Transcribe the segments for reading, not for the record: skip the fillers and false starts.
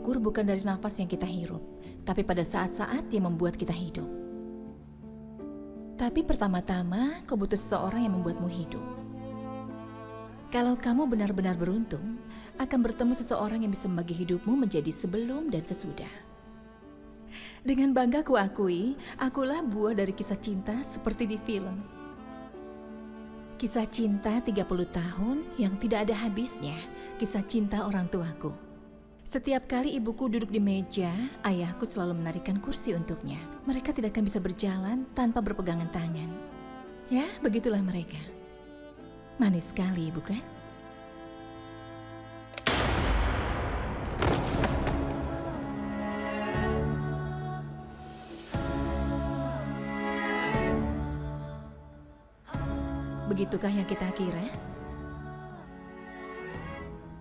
terukur bukan dari nafas yang kita hirup, tapi pada saat-saat yang membuat kita hidup. Tapi pertama-tama, kau butuh seseorang yang membuatmu hidup. Kalau kamu benar-benar beruntung, akan bertemu seseorang yang bisa membagi hidupmu menjadi sebelum dan sesudah. Dengan bangga kuakui, akulah buah dari kisah cinta seperti di film. Kisah cinta 30 tahun yang tidak ada habisnya, kisah cinta orang tuaku. Setiap kali ibuku duduk di meja, ayahku selalu menarikan kursi untuknya. Mereka tidak akan bisa berjalan tanpa berpegangan tangan. Ya, begitulah mereka. Manis sekali, bukan? Begitukah yang kita kira?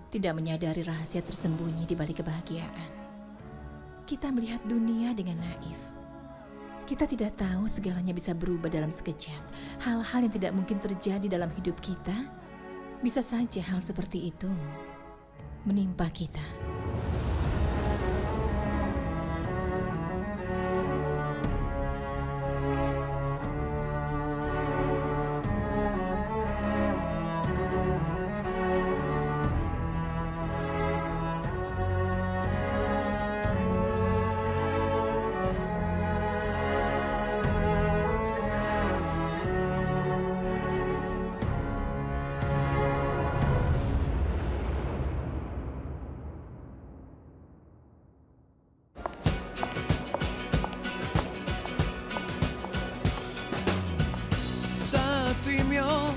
Tidak menyadari rahasia tersembunyi di balik kebahagiaan. Kita melihat dunia dengan naif. Kita tidak tahu segalanya bisa berubah dalam sekejap. Hal-hal yang tidak mungkin terjadi dalam hidup kita, bisa saja hal seperti itu menimpa kita. Saatim yok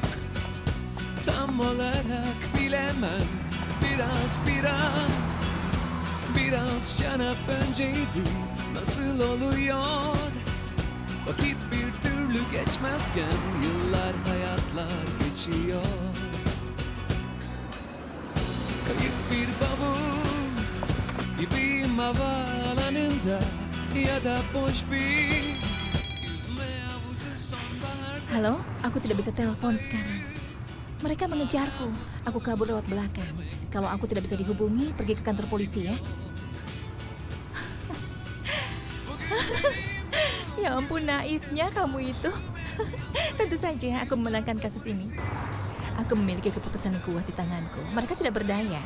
tam olarak bilemem. Biraz canap önceydi. Nasıl oluyor? Vakit bir türlü geçmezken yıllar hayatlar geçiyor. Kayıp bir bavul gibiyim havaalanında ya da boş bir. Halo, aku tidak bisa telepon sekarang. Mereka mengejarku. Aku kabur lewat belakang. Kalau aku tidak bisa dihubungi, pergi ke kantor polisi ya. Ya ampun, naifnya kamu itu. Tentu saja aku memenangkan kasus ini. Aku memiliki keputusan yang kuat di tanganku. Mereka tidak berdaya.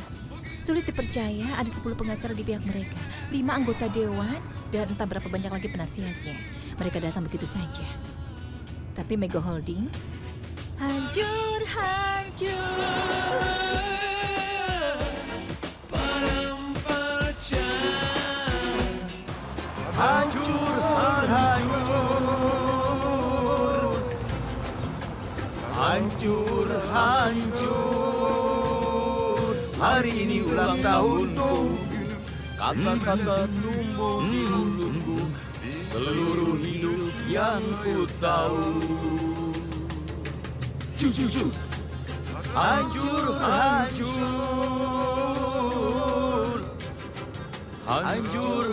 Sulit dipercaya ada 10 pengacara di pihak mereka, 5 anggota dewan, dan entah berapa banyak lagi penasihatnya. Mereka datang begitu saja. Tapi Mega Holding hancur. Paramparça. Hancur. Hari ini ulang tahunku. Kata-kata tumbuh di mulutku. Seluruh hidup yang ku tahu. Cu. Hancur. Cu. Hancur.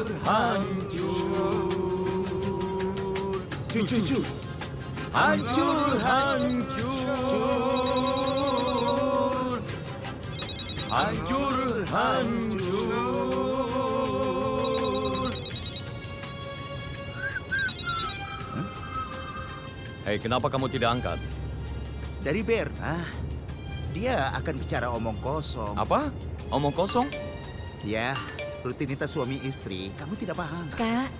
Hei, kenapa kamu tidak angkat? Dari Berna. Dia akan bicara omong kosong. Apa? Omong kosong? Ya, rutinitas suami istri. Kamu tidak paham. Kak,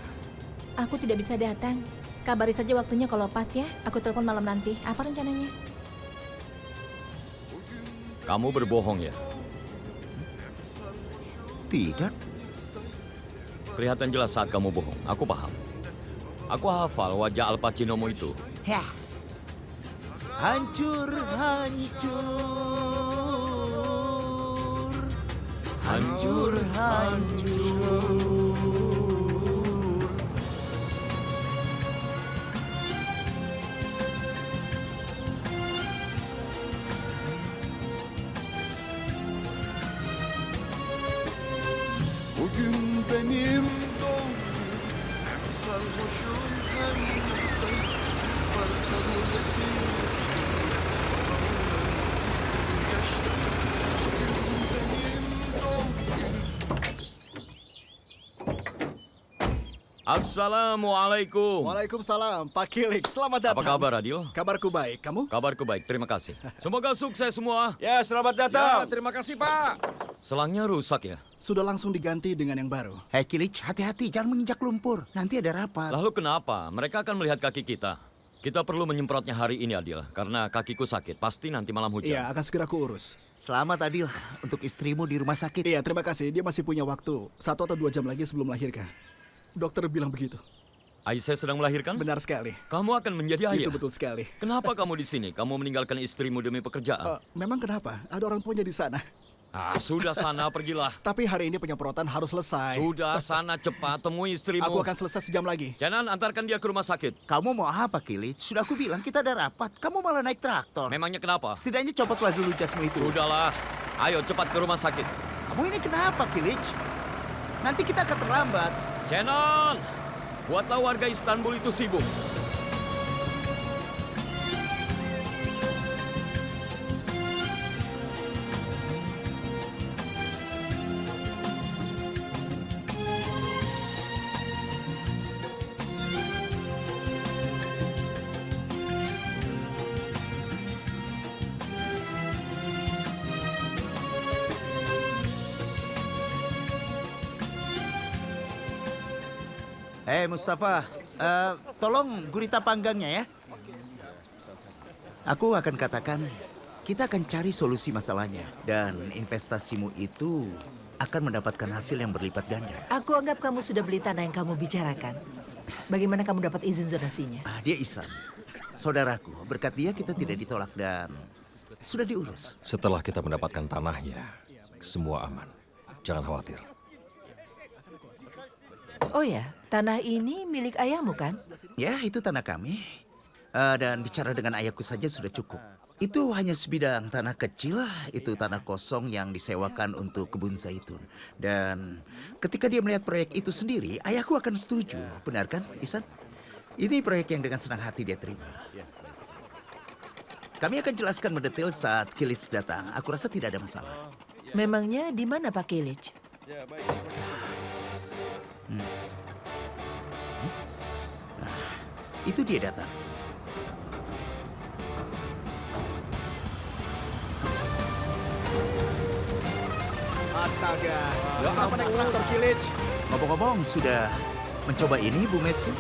aku tidak bisa datang. Kabari saja waktunya kalau pas ya. Aku telepon malam nanti. Apa rencananya? Kamu berbohong ya? Tidak. Kelihatan jelas saat kamu bohong. Aku paham. Aku hafal wajah Al Pacinomu itu. Ya. Hancur. Bugün benim doğum günüm. Hem sarhoşum hem mutluyum. Parçalı resim yaşlı. Bugün benim doğum günüm. Assalamualaikum. Waalaikumsalam, Pak Kilik. Selamat datang. Apa kabar, Adil? Kabarku baik. Kamu? Kabarku baik, terima kasih. Semoga sukses semua. Ya, selamat datang. Terima kasih, Pak. Selangnya rusak ya? Sudah langsung diganti dengan yang baru. Hei Kilic, hati-hati, jangan menginjak lumpur. Nanti ada rapat. Lalu kenapa? Mereka akan melihat kaki kita. Kita perlu menyemprotnya hari ini, Adil. Karena kakiku sakit. Pasti nanti malam hujan. Iya, akan segera kuurus. Selamat Adil, untuk istrimu di rumah sakit. Iya, terima kasih. Dia masih punya waktu 1 atau 2 jam lagi sebelum melahirkan. Dokter bilang begitu. Aisyah sedang melahirkan? Benar sekali. Kamu akan menjadi ayah? Itu betul sekali. Kenapa kamu di sini? Kamu meninggalkan istrimu demi pekerjaan? Memang kenapa? Ada orang tuanya di sana. Sudah sana, pergilah. Tapi hari ini penyemprotan harus selesai. Sudah sana, cepat temui istrimu. Aku akan selesai sejam lagi. Janan, antarkan dia ke rumah sakit. Kamu mau apa Kilic? Sudah aku bilang kita ada rapat. Kamu malah naik traktor. Memangnya kenapa? Setidaknya copotlah dulu jasmu itu. Sudahlah. Ayo cepat ke rumah sakit. Kamu ini kenapa Kilic? Nanti kita akan terlambat. Janan, buatlah warga Istanbul itu sibuk. Mustafa, tolong gurita panggangnya ya. Aku akan katakan, kita akan cari solusi masalahnya. Dan investasimu itu akan mendapatkan hasil yang berlipat ganda. Aku anggap kamu sudah beli tanah yang kamu bicarakan. Bagaimana kamu dapat izin zonasinya? Dia Ihsan, saudaraku. Berkat dia kita tidak ditolak dan sudah diurus. Setelah kita mendapatkan tanahnya, semua aman. Jangan khawatir. Oh ya, tanah ini milik ayahmu kan? Ya, itu tanah kami. Dan bicara dengan ayahku saja sudah cukup. Itu hanya sebidang tanah kecil, itu tanah kosong yang disewakan untuk kebun zaitun. Dan ketika dia melihat proyek itu sendiri, ayahku akan setuju. Benar kan, Ihsan? Ini proyek yang dengan senang hati dia terima. Kami akan jelaskan mendetail saat Kilic datang. Aku rasa tidak ada masalah. Memangnya di mana Pak Kilic? Itu dia datang. Astaga, kenapa naik traktor Kilic? Ngomong-ngomong, sudah mencoba ini, Bu Mepsi?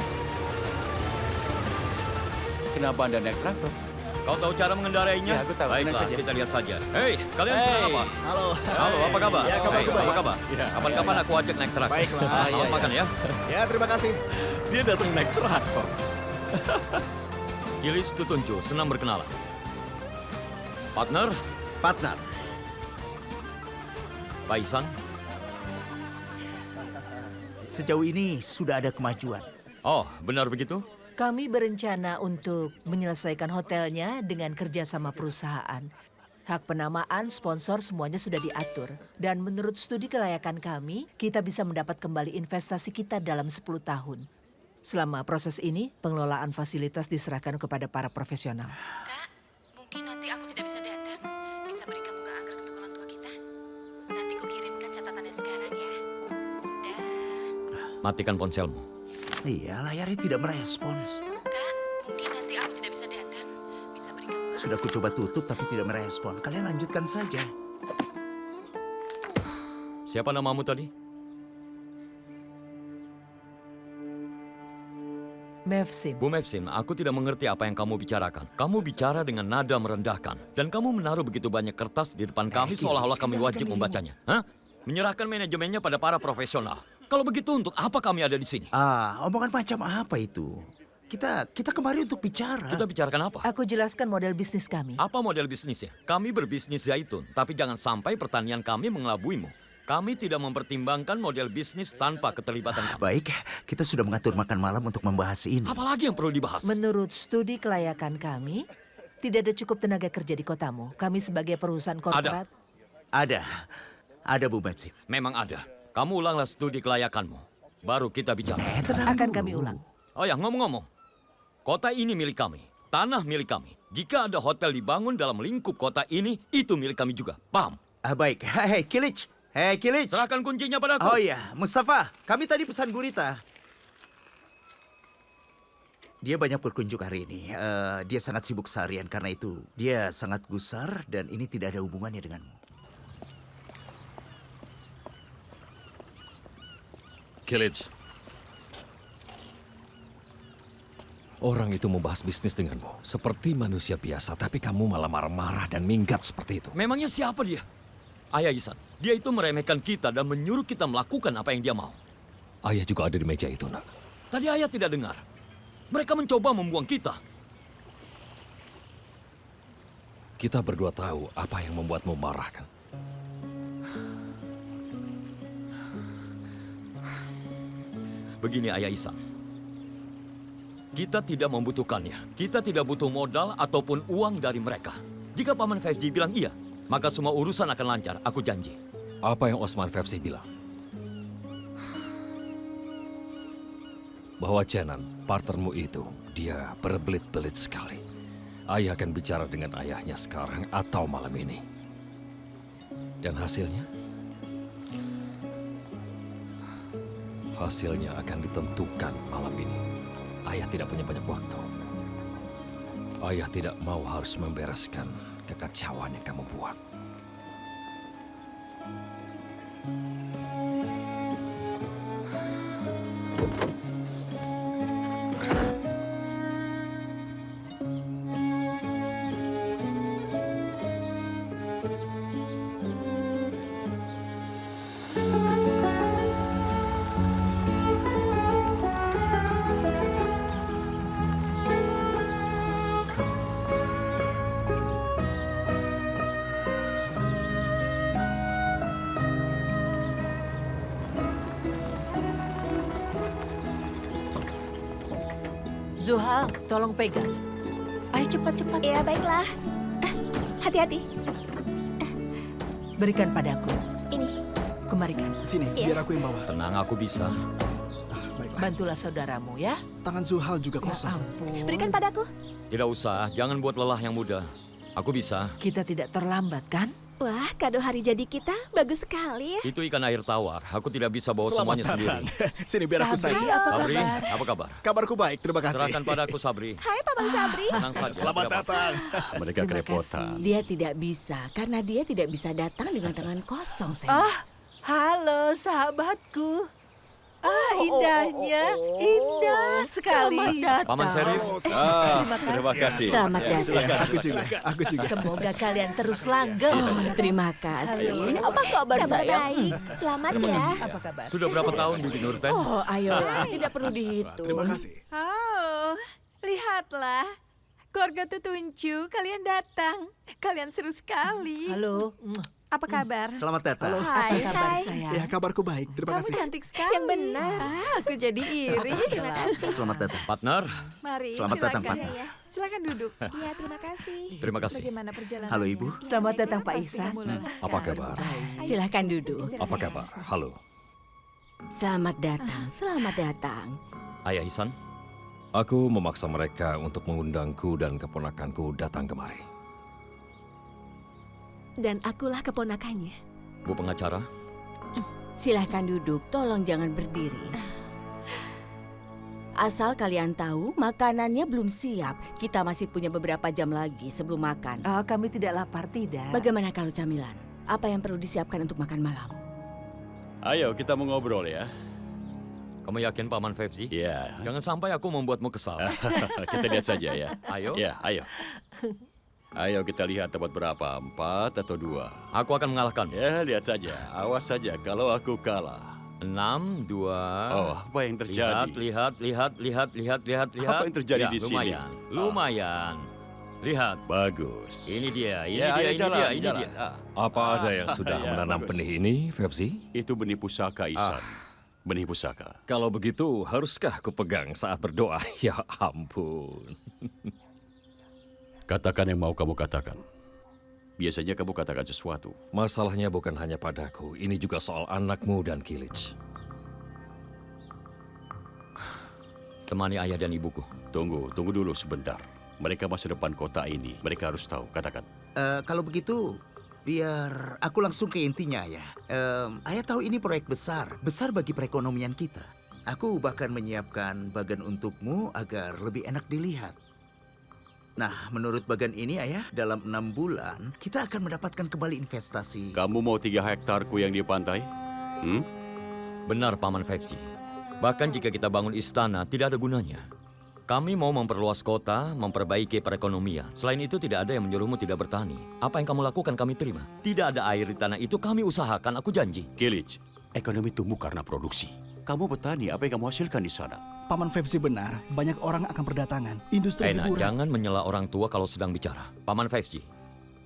Kenapa Anda naik traktor? Kau tahu cara mengendarainya? Ya, aku tahu. Baiklah, Tenang saja. kita lihat saja. Hei, kalian sedang apa? Halo. Halo, apa kabar? Ya, kabarku Hei, baik. apa kabar? Kapan-kapan aku ajak naik traktor. Baiklah. Selamat makan ya. Ya, terima kasih. Dia datang naik traktor. Kilis Tutuncu, senang berkenalan. Partner, Partner. Pak Ihsan. Sejauh ini sudah ada kemajuan. Oh, benar begitu? Kami berencana untuk menyelesaikan hotelnya dengan kerjasama perusahaan. Hak penamaan, sponsor semuanya sudah diatur. Dan menurut studi kelayakan kami, kita bisa mendapat kembali investasi kita dalam 10 tahun. Selama proses ini, pengelolaan fasilitas diserahkan kepada para profesional. Kak, mungkin nanti aku tidak bisa datang. Bisa berikan bunga anggrek untuk orang tua kita. Nanti ku kirimkan catatannya sekarang ya. Matikan ponselmu. Iya, layarnya tidak merespons. Kak, mungkin nanti aku tidak bisa datang. Bisa berikan bunga. Sudah ku coba tutup tapi tidak merespon. Kalian lanjutkan saja. Siapa namamu tadi? Mevsim. Bu Mepsim, aku tidak mengerti apa yang kamu bicarakan. Kamu bicara dengan nada merendahkan. Dan kamu menaruh begitu banyak kertas di depan kami seolah-olah kami wajib membacanya. Hah? Menyerahkan manajemennya pada para profesional. Kalau begitu untuk apa kami ada di sini? Omongan macam apa itu? Kita kemari untuk bicara. Kita bicarakan apa? Aku jelaskan model bisnis kami. Apa model bisnisnya? Kami berbisnis zaitun, tapi jangan sampai pertanian kami mengelabuimu. Kami tidak mempertimbangkan model bisnis tanpa keterlibatan kami. Baik, kita sudah mengatur makan malam untuk membahas ini. Apalagi yang perlu dibahas? Menurut studi kelayakan kami, tidak ada cukup tenaga kerja di kotamu. Kami sebagai perusahaan korporat. Ada Bu Mepsim. Memang ada. Kamu ulanglah studi kelayakanmu. Baru kita bicara. Tenang Akan dulu. kami ulang. Oh ya, ngomong-ngomong. Kota ini milik kami. Tanah milik kami. Jika ada hotel dibangun dalam lingkup kota ini, itu milik kami juga. Paham? Baik, hei Kilic. Serahkan kuncinya padaku. Oh iya, Mustafa, kami tadi pesan gurita. Dia banyak berkunjung hari ini. Dia sangat sibuk seharian karena itu. Dia sangat gusar dan ini tidak ada hubungannya denganmu. Kilij. Orang itu membahas bisnis denganmu. Seperti manusia biasa, tapi kamu malah marah-marah dan minggat seperti itu. Memangnya siapa dia? Ayah Ihsan, dia itu meremehkan kita dan menyuruh kita melakukan apa yang dia mau. Ayah juga ada di meja itu, nak. Tadi ayah tidak dengar. Mereka mencoba membuang kita. Kita berdua tahu apa yang membuatmu marah, kan? Begini Ayah Ihsan. Kita tidak membutuhkannya. Kita tidak butuh modal ataupun uang dari mereka. Jika Paman Fevzi bilang iya, maka semua urusan akan lancar. Aku janji. Apa yang Osman Fevzi bilang? Bahwa Jenan, partnermu itu, dia berbelit-belit sekali. Ayah akan bicara dengan ayahnya sekarang atau malam ini. Dan hasilnya? Hasilnya akan ditentukan malam ini. Ayah tidak punya banyak waktu. Ayah tidak mau harus membereskan kekacauan yang kamu buat. Zuhal, tolong pegang. Ayo cepat-cepat. Ya, baiklah. Hati-hati. Berikan padaku. Ini. Kemarikan. Sini, Iya. biar aku yang bawa. Tenang, aku bisa. Baiklah. Bantulah saudaramu ya. Tangan Zuhal juga Ya kosong. ampun. Berikan padaku. Tidak usah, jangan buat lelah yang muda. Aku bisa. Kita tidak terlambat kan? Wah, kado hari jadi kita bagus sekali ya. Itu ikan air tawar. Aku tidak bisa bawa semuanya sendiri. Sini, biar aku Sabri, saja. apa Sabri, kabar? apa kabar? Kabarku baik, terima kasih. Serahkan padaku, Sabri. Hai, Paman Sabri. Tenang saja. Selamat tidak apa-apa. datang. Mereka kerepotan. Dia tidak bisa karena dia tidak bisa datang dengan tangan kosong, sayang. Ah, halo sahabatku. Indahnya. Indah sekali. Paman Serif, Terima kasih. Selamat Ya, datang. Aku juga. Semoga kalian terus langgeng. Terima kasih. Apa kabar saya? baik. Selamat ya. Apa kabar? sudah berapa tahun Bibi Nurten? Oh, ayolah, tidak perlu dihitung. Terima kasih. Oh, lihatlah. Keluarga Tutuncu, kalian datang. Kalian seru sekali. Halo. Apa kabar? Selamat datang. Hai, Apa kabar hai. sayang? Ya, kabarku baik, terima Kamu kasih. cantik sekali. Yang benar. Aku jadi iri. Terima kasih. Selamat datang. Partner, Mari, Selamat datang, silakan. Pak. Ya. Silakan duduk. Ya, terima kasih. Terima kasih. Bagaimana perjalanan? Halo, Ibu. Selamat datang Pak Ihsan. Apa kabar? Silahkan duduk. Apa kabar? Halo. Selamat datang, selamat datang. Ayah Ihsan, Aku memaksa mereka untuk mengundangku dan keponakanku datang kemari. Dan akulah keponakannya. Bu pengacara, Silahkan duduk, tolong jangan berdiri. Asal kalian tahu, makanannya belum siap. Kita masih punya beberapa jam lagi sebelum makan. Oh, kami tidak lapar, tidak. Bagaimana kalau camilan? Apa yang perlu disiapkan untuk makan malam? Ayo kita mengobrol ya. kamu yakin Paman Fevzi? Ya, Jangan sampai aku membuatmu kesal. kita lihat saja ya. Ayo, Ya, ayo. Ayo kita lihat dapat berapa, 4 atau 2. aku akan mengalahkanmu. Ya, lihat saja. Awas saja kalau aku kalah. 6, 2. Oh, apa yang terjadi? Lihat. Apa yang terjadi Ya, di sini? Lumayan. Lihat. Bagus. Ini dia, Ya, ayo jalan, ini jalan. dia. Apa ada yang sudah Ya, menanam bagus. benih ini, Fevzi? Itu benih pusaka, Ihsan. Benih pusaka. Kalau begitu, haruskah aku pegang saat berdoa? Ya ampun. Katakan yang mau kamu katakan. Biasanya kamu katakan sesuatu. Masalahnya bukan hanya padaku, ini juga soal anakmu dan Kilij. Temani ayah dan ibuku. Tunggu dulu sebentar. Mereka masa depan kota ini. Mereka harus tahu. Katakan. Kalau begitu, biar aku langsung ke intinya ya. Ayah tahu ini proyek besar bagi perekonomian kita. Aku bahkan menyiapkan bagan untukmu agar lebih enak dilihat. Nah, menurut bagan ini, Ayah, dalam 6 bulan kita akan mendapatkan kembali investasi. Kamu mau 3 hektarku yang di pantai? Benar, Paman Fevzi. Bahkan jika kita bangun istana, tidak ada gunanya. Kami mau memperluas kota, memperbaiki perekonomian. Selain itu, tidak ada yang menyuruhmu tidak bertani. Apa yang kamu lakukan, kami terima. Tidak ada air di tanah itu, kami usahakan, aku janji. Kilic, ekonomi tumbuh karena produksi. Kamu bertani, apa yang kamu hasilkan di sana? Paman Fevzi benar, banyak orang akan berdatangan. Industri Enak, hiburan. jangan menyela orang tua kalau sedang bicara. Paman Fevzi,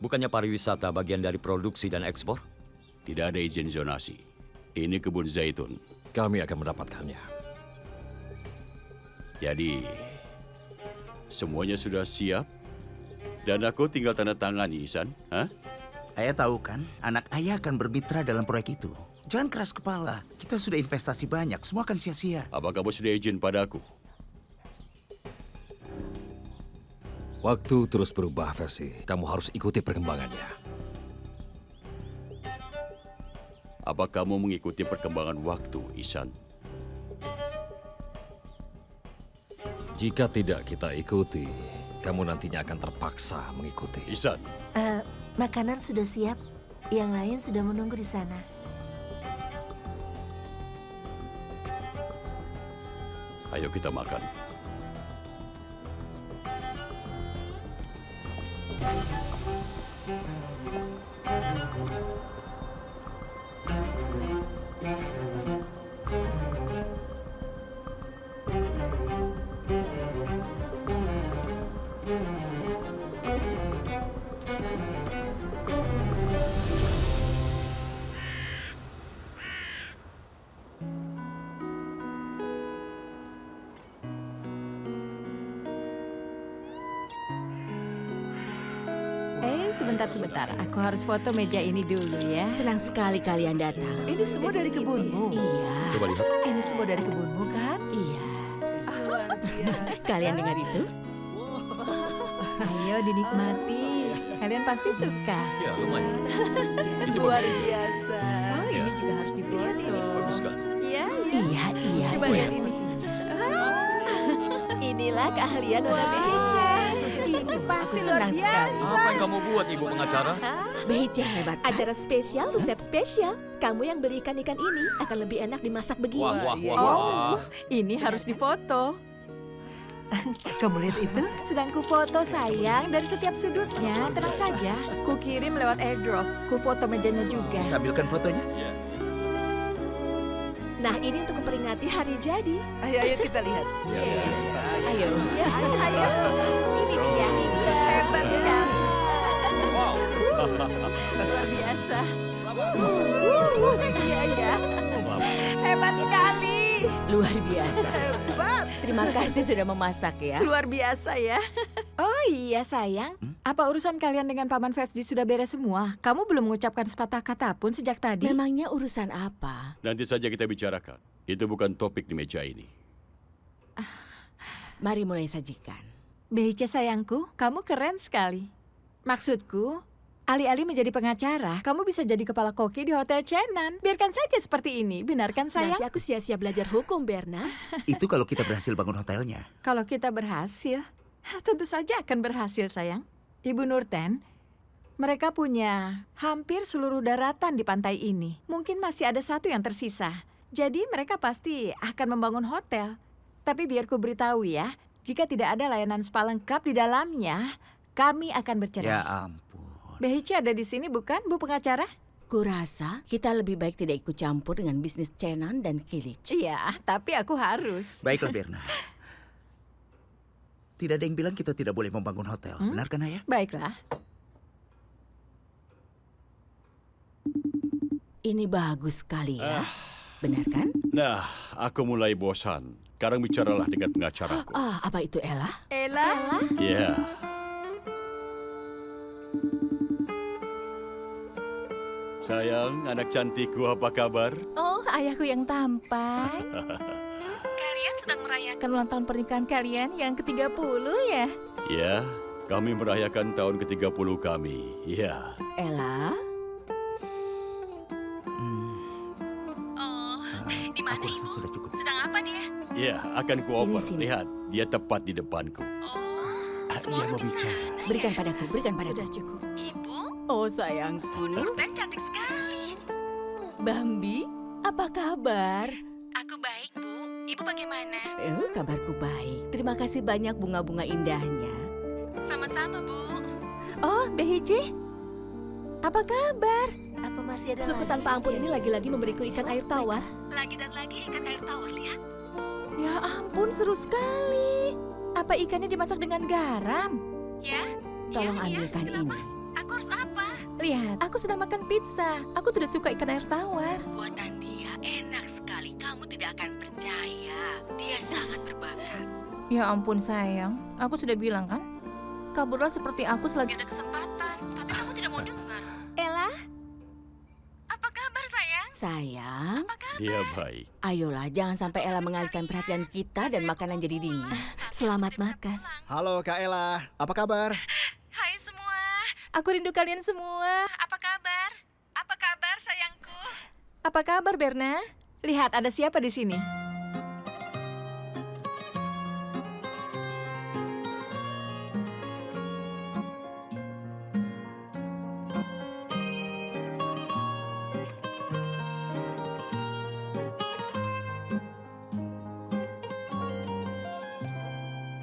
bukannya pariwisata bagian dari produksi dan ekspor? Tidak ada izin zonasi. Ini kebun zaitun. Kami akan mendapatkannya. Jadi, semuanya sudah siap? Dan aku tinggal tanda tangani, Ihsan. Hah? Ayah tahu kan, anak Ayah akan bermitra dalam proyek itu. Jangan keras kepala, kita sudah investasi banyak, semua akan sia-sia. Apa kamu sudah izin padaku? Waktu terus berubah, Fevzi. Kamu harus ikuti perkembangannya. Apa kamu mengikuti perkembangan waktu, Ihsan? Jika tidak kita ikuti, kamu nantinya akan terpaksa mengikuti. Ihsan, Makanan sudah siap. Yang lain sudah menunggu di sana. ayo kita makan. Sebentar. Aku harus foto meja ini dulu ya. Senang sekali kalian datang. Ini semua dari kebunmu? Iya. Coba lihat. Ini semua dari kebunmu kan? Iya. Luar biasa. Kalian dengar itu? Ayo dinikmati. Kalian pasti suka. Ya, lumayan. Itu Luar bagus. biasa. Oh, ini juga harus difoto. Bagus kan? Iya. Iya. Coba lihat ini. Inilah keahlian Nona Behice. Ini pasti luar Senang biasa. sekali. Apa yang kamu buat, Ibu pengacara? Behice hebat kan? Acara spesial, resep spesial. Kamu yang beli ikan-ikan ini akan lebih enak dimasak begini. Wah. Ini harus difoto. Kamu lihat itu? Sedang kufoto sayang dari setiap sudutnya. Tenang saja. Kukirim lewat airdrop. Kufoto mejanya juga. Bisa ambilkan fotonya? Nah, ini untuk memperingati hari jadi. Ayo kita lihat. Ayo. Ya, ayo. Ini dia. Hebat sekali. Wow. Luar biasa. Iya. Selamat. Hebat sekali. Luar biasa. Hebat. Terima kasih sudah memasak ya. Luar biasa ya. Oh iya sayang. Apa urusan kalian dengan Paman Fevzi sudah beres semua? Kamu belum mengucapkan sepatah kata pun sejak tadi. Memangnya urusan apa? Nanti saja kita bicarakan. Itu bukan topik di meja ini. Mari mulai sajikan. Behice sayangku, kamu keren sekali. Maksudku, alih-alih menjadi pengacara, kamu bisa jadi kepala koki di Hotel Chenan. Biarkan saja seperti ini, benar kan sayang? Nanti aku sia-sia belajar hukum, Berna. Itu kalau kita berhasil bangun hotelnya. Kalau kita berhasil, tentu saja akan berhasil sayang. Ibu Nurten, mereka punya hampir seluruh daratan di pantai ini. Mungkin masih ada satu yang tersisa. Jadi mereka pasti akan membangun hotel. Tapi biar ku beritahu ya, jika tidak ada layanan spa lengkap di dalamnya, kami akan bercerai. Ya ampun. Behice ada di sini bukan, Bu pengacara? Kurasa kita lebih baik tidak ikut campur dengan bisnis Chenan dan Kilic. Iya, tapi aku harus. Baiklah Berna. Tidak ada yang bilang kita tidak boleh membangun hotel. Benar kan Ayah? Baiklah. Ini bagus sekali ya. Benar kan? Nah, aku mulai bosan. Sekarang bicaralah dengan pengacaraku. Apa itu Ella? Ella? Ya. Sayang, anak cantikku, apa kabar? Oh, ayahku yang tampan. Kalian sedang merayakan ulang tahun pernikahan kalian yang ke-30 ya? Ya, kami merayakan tahun ke-30 kami. Ya. Ella? Oh, di mana Aku rasa sudah cukup. Sedang apa dia? Ya, akan kuoper. Sini. Lihat, dia tepat di depanku. Dia mau bicara. Berikan padaku, berikan padaku. Sudah cukup. Ibu, Oh sayangku, dan cantik sekali. Bambi, apa kabar? Aku baik, Bu. Ibu bagaimana? Kabarku baik. Terima kasih banyak bunga-bunga indahnya. Sama-sama, Bu. Oh, Behiji. Apa kabar? Apa masih ada Suku lagi? tanpa ampun ini lagi-lagi memberiku ikan air tawar. Lagi dan lagi ikan air tawar, lihat. Ya ampun, seru sekali. Apa ikannya dimasak dengan garam? Ya? Tolong ambilkan ini. Aku harus apa? Lihat, aku sedang makan pizza. Aku tidak suka ikan air tawar. Buatan dia enak sekali. Kamu tidak akan percaya. Dia sangat berbakat. Ya ampun, sayang. Aku sudah bilang kan? Kaburlah seperti aku selagi ada kesempatan. Tapi kamu tidak mau dengar. Ella? Apa kabar, sayang? Sayang, Dia baik. ayolah jangan sampai Ella mengalihkan perhatian kita dan makanan jadi dingin. Selamat makan. Halo Kak Ella, apa kabar? Hai semua. Aku rindu kalian semua. Apa kabar? Apa kabar, sayangku? Apa kabar, Berna? Lihat, ada siapa di sini?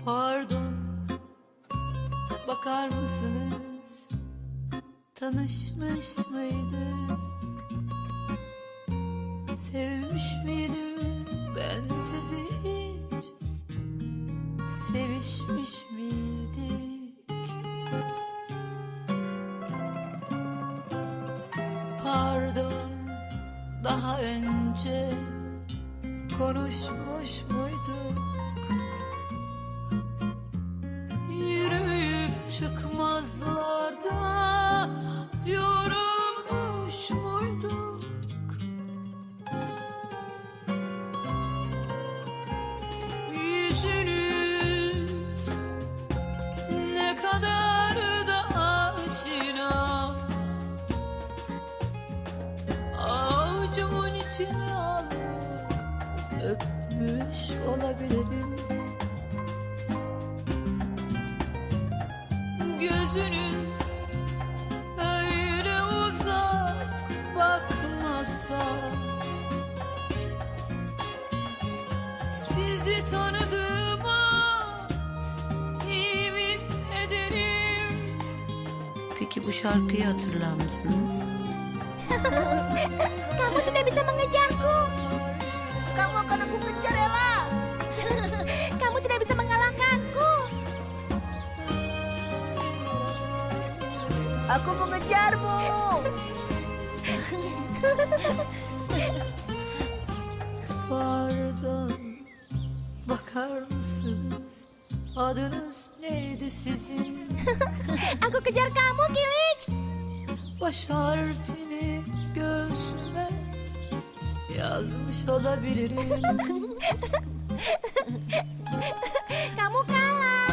Pardon, bakar mısınız? Tanışmış mıydık? Sevmiş miydim ben sizi hiç? Sevişmiş miydik? Pardon, daha önce konuşmuş muyduk? Yürüyüp çıkmazlarda yorulmuş muyduk? Yüzünüz ne kadar da aşina. Avucumun içine alıp öpmüş olabilirim. Gözünüz öyle uzak bakmasa, sizi tanıdığıma yemin ederim. Peki bu şarkıyı hatırlar mısınız? Kamu tidak bisa mengejarku. Kamu akan aku kejar, Ella. Kamu tidak bisa mengalahkanku. Aku mengejarmu. Pardon, bakar mısınız? Adınız neydi sizin? Aku kejar kamu, Kilic. Baş harfini göğsüme yazmış olabilirim. Kamu kalah.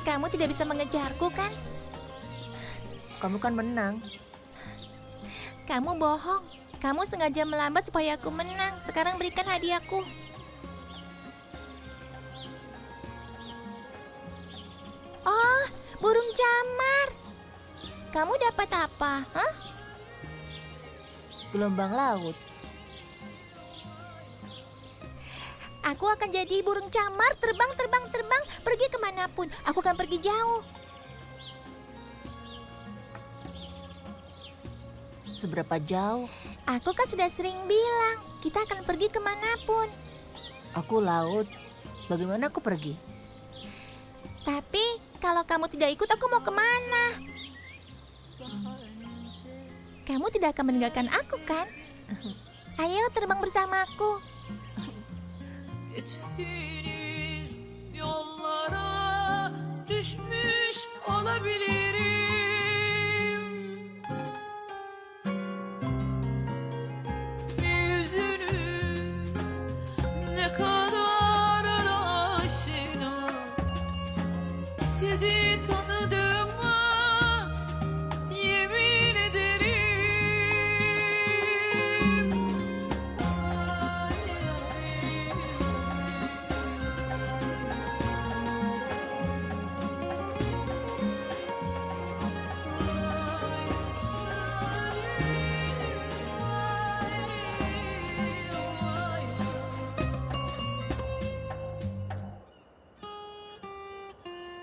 Kamu tidak bisa mengejarku, kan? Kamu kan menang. Kamu bohong. Kamu sengaja melambat supaya aku menang. Sekarang berikan hadiahku. Oh, burung camar. Kamu dapat apa? Hah? Gelombang laut. Aku akan jadi burung camar, terbang, pergi kemanapun. Aku akan pergi jauh. Seberapa jauh? Aku kan sudah sering bilang, kita akan pergi kemanapun. Aku laut. Bagaimana aku pergi? Tapi kalau kamu tidak ikut, aku mau kemana? Kamu tidak akan meninggalkan aku, kan? Ayo terbang bersamaku. Geçtiğiniz yollara düşmüş olabilirim. Yüzünüz ne kadar aşina. Sizi tanıdım.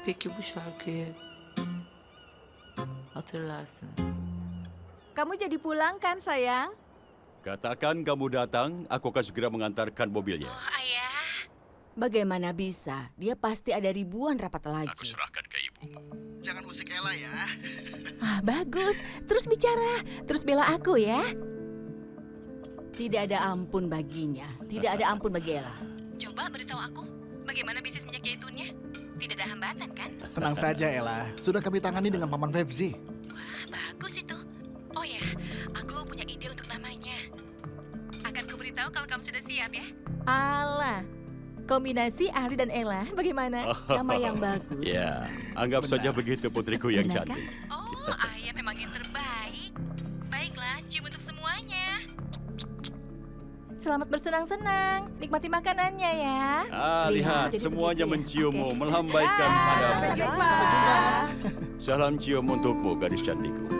Peki bu şarkıyı hatırlarsınız. Kamu jadi pulang kan, sayang? Katakan kamu datang, aku akan segera mengantarkan mobilnya. Bagaimana bisa? Dia pasti ada ribuan rapat lagi. Aku serahkan ke ibu. Jangan usik Ella ya. Ah, bagus. Terus bicara. Terus bela aku ya. Tidak ada ampun baginya. Tidak ada ampun bagi Ella. Coba beritahu aku, bagaimana bisnis minyak zaitunnya? Tidak ada hambatan kan? Tenang saja Ella, sudah kami tangani dengan Paman Fevzi. Wah, bagus itu. Oh ya, aku punya ide untuk namanya. Akan kuberitahu kalau kamu sudah siap ya. Alah, kombinasi Ahli dan Ella, bagaimana? Nama yang bagus. Ya, anggap saja begitu putriku yang Benar, kan? cantik. Oh, Ayah memang yang terbaik. Baiklah, cium untuk semuanya. Selamat bersenang-senang. Nikmati makanannya ya. Lihat, jadi semuanya begitu ya. menciummu, Oke. melambaikan Sampai padamu. jumpa. Salam cium untukmu, gadis cantikku.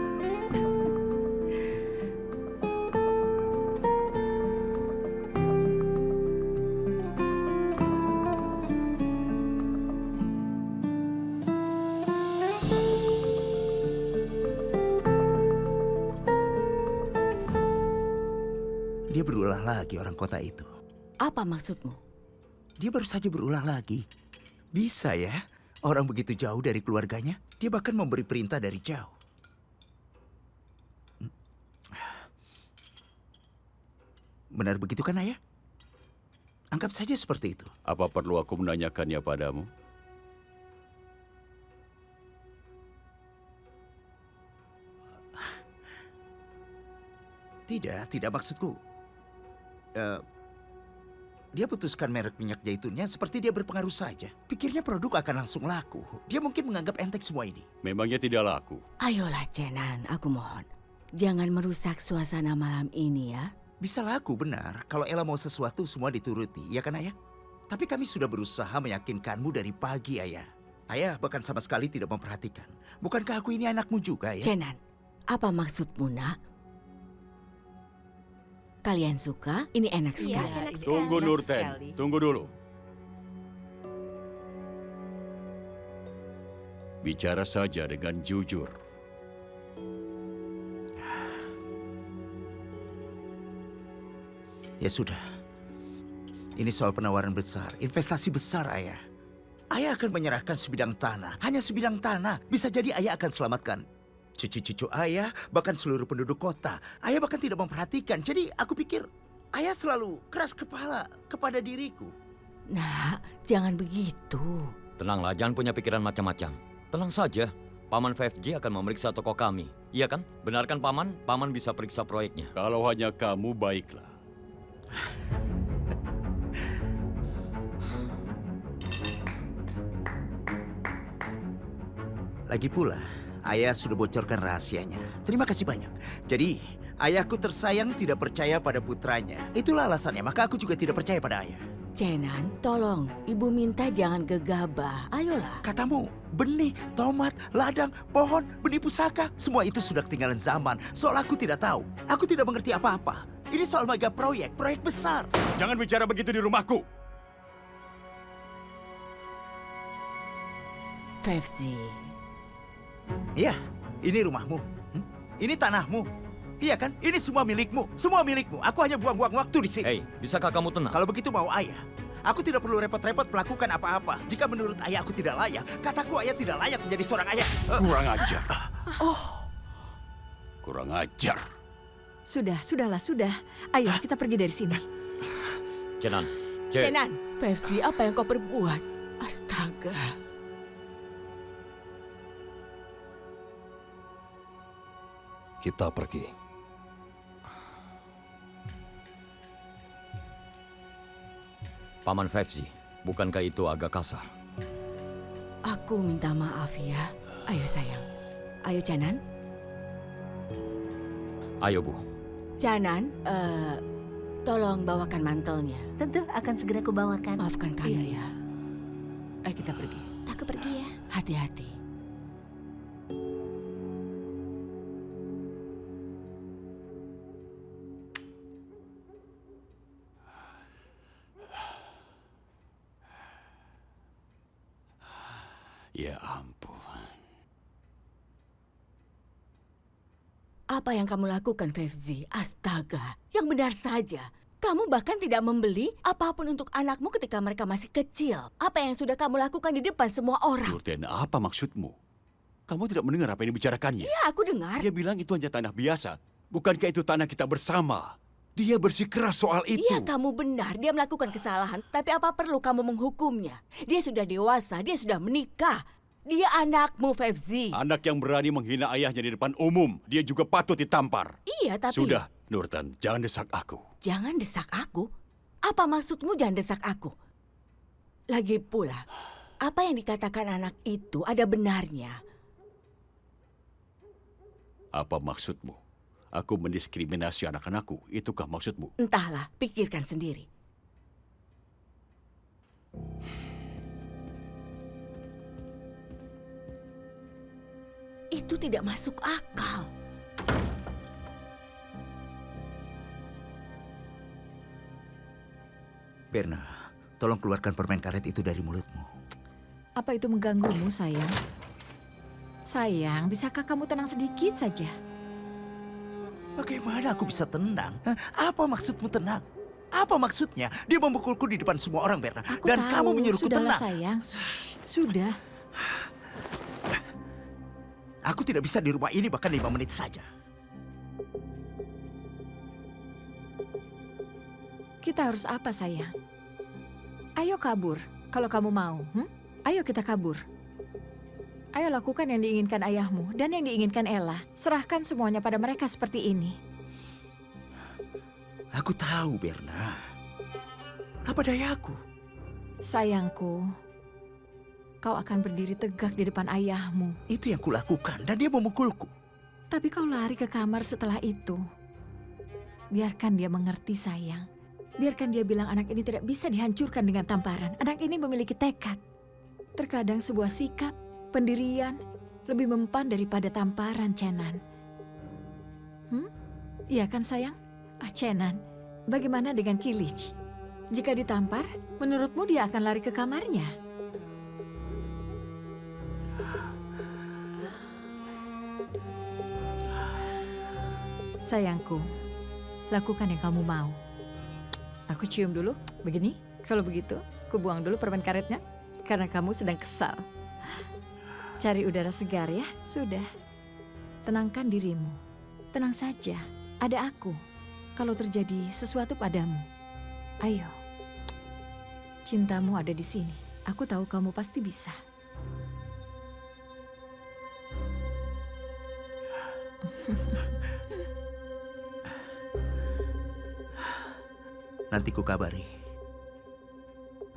Dia berulah lagi orang kota itu. Apa maksudmu? Dia baru saja berulah lagi. Bisa ya, orang begitu jauh dari keluarganya, dia bahkan memberi perintah dari jauh. Benar begitu kan, Ayah? Anggap saja seperti itu. Apa perlu aku menanyakannya padamu? Tidak maksudku. Dia putuskan merek minyak zaitunnya seperti dia berpengaruh saja. Pikirnya produk akan langsung laku. Dia mungkin menganggap enteng semua ini. Memangnya tidak laku. Ayolah, Cenan, aku mohon. Jangan merusak suasana malam ini ya. Bisa laku, benar. Kalau Ella mau sesuatu, semua dituruti, ya kan Ayah? Tapi kami sudah berusaha meyakinkanmu dari pagi, Ayah. Ayah bahkan sama sekali tidak memperhatikan. Bukankah aku ini anakmu juga, ya? Cenan, apa maksudmu, nak? Kalian suka? Ini enak sekali. enak sekali. Tunggu Enak Nurten, sekali. tunggu dulu. Bicara saja dengan jujur. Ya sudah. Ini soal penawaran besar, investasi besar, Ayah. Ayah akan menyerahkan sebidang tanah, hanya sebidang tanah. Bisa jadi Ayah akan selamatkan cucu-cucu Ayah, bahkan seluruh penduduk kota. Ayah bahkan tidak memperhatikan. Jadi aku pikir Ayah selalu keras kepala kepada diriku. Nak, jangan begitu. Tenanglah, jangan punya pikiran macam-macam. Tenang saja, Paman 5G akan memeriksa toko kami. Iya kan? Benarkan Paman? Paman bisa periksa proyeknya. Kalau hanya kamu, baiklah. Lagi pula, Ayah sudah bocorkan rahasianya. Terima kasih banyak. Jadi, ayahku tersayang tidak percaya pada putranya. Itulah alasannya, maka aku juga tidak percaya pada Ayah. Cenan, tolong. Ibu minta jangan gegabah. Ayolah. Katamu, benih, tomat, ladang, pohon, benih pusaka, semua itu sudah ketinggalan zaman. Soal aku tidak tahu. Aku tidak mengerti apa-apa. Ini soal mega proyek besar. Jangan bicara begitu di rumahku. Fevzi. Iya, ini rumahmu. Ini tanahmu. Iya kan? Ini semua milikmu. Semua milikmu. Aku hanya buang-buang waktu di sini. Hei, bisakah kamu tenang? Kalau begitu mau Ayah. Aku tidak perlu repot-repot melakukan apa-apa. Jika menurut Ayah aku tidak layak, kataku Ayah tidak layak menjadi seorang ayah. Kurang ajar. Kurang ajar. Sudahlah. Ayo kita pergi dari sini. Cenan, Cenan. Fevzi, apa yang kau perbuat? Astaga. Kita pergi. Paman 5G, bukankah itu agak kasar? Aku minta maaf ya. Ayo sayang. Ayo Canan. Ayo Bu. Canan, tolong bawakan mantelnya. Tentu akan segera kubawakan. Maafkan kami ya. Ayo kita pergi. Aku pergi ya. Hati-hati. Ya ampun. Apa yang kamu lakukan, Fevzi? Astaga, yang benar saja. Kamu bahkan tidak membeli apapun untuk anakmu ketika mereka masih kecil. Apa yang sudah kamu lakukan di depan semua orang? Nurten, apa maksudmu? Kamu tidak mendengar apa yang dibicarakannya? Ya, aku dengar. Dia bilang itu hanya tanah biasa. Bukankah itu tanah kita bersama? Dia bersikeras soal itu. Iya, kamu benar. Dia melakukan kesalahan. Tapi apa perlu kamu menghukumnya? Dia sudah dewasa, dia sudah menikah. Dia anakmu, Fevzi. Anak yang berani menghina ayahnya di depan umum, dia juga patut ditampar. Iya, tapi... Sudah, Nurten, jangan desak aku. Jangan desak aku? Apa maksudmu jangan desak aku? Lagi pula, apa yang dikatakan anak itu ada benarnya. Apa maksudmu? Aku mendiskriminasi anak-anakku, itukah maksudmu? Entahlah, pikirkan sendiri. Itu tidak masuk akal. Berna, tolong keluarkan permen karet itu dari mulutmu. Apa itu mengganggumu, sayang? Sayang, bisakah kamu tenang sedikit saja? Bagaimana aku bisa tenang? Hah? Apa maksudmu tenang? Apa maksudnya? Dia memukulku di depan semua orang, Berna. Aku Dan tahu, kamu menyuruhku sudahlah, tenang. sayang. Sudah. Aku tidak bisa di rumah ini bahkan 5 menit saja. Kita harus apa, sayang? Ayo kabur, kalau kamu mau. Ayo kita kabur. Ayo lakukan yang diinginkan ayahmu dan yang diinginkan Ella. Serahkan semuanya pada mereka seperti ini. Aku tahu, Berna. Apa dayaku? Sayangku, kau akan berdiri tegak di depan ayahmu. Itu yang kulakukan dan dia memukulku. Tapi kau lari ke kamar setelah itu. Biarkan dia mengerti, sayang. Biarkan dia bilang anak ini tidak bisa dihancurkan dengan tamparan. Anak ini memiliki tekad. Terkadang sebuah sikap, pendirian, lebih mempan daripada tamparan, Chenan. Iya kan, sayang? Chenan, bagaimana dengan Kilich? Jika ditampar, menurutmu dia akan lari ke kamarnya? Sayangku, lakukan yang kamu mau. Aku cium dulu, begini. Kalau begitu, aku buang dulu permen karetnya. Karena kamu sedang kesal. Cari udara segar ya, sudah. Tenangkan dirimu. Tenang saja, ada aku. Kalau terjadi sesuatu padamu, ayo. Cintamu ada di sini. Aku tahu kamu pasti bisa. Nanti ku kabari.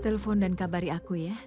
Telepon dan kabari aku ya.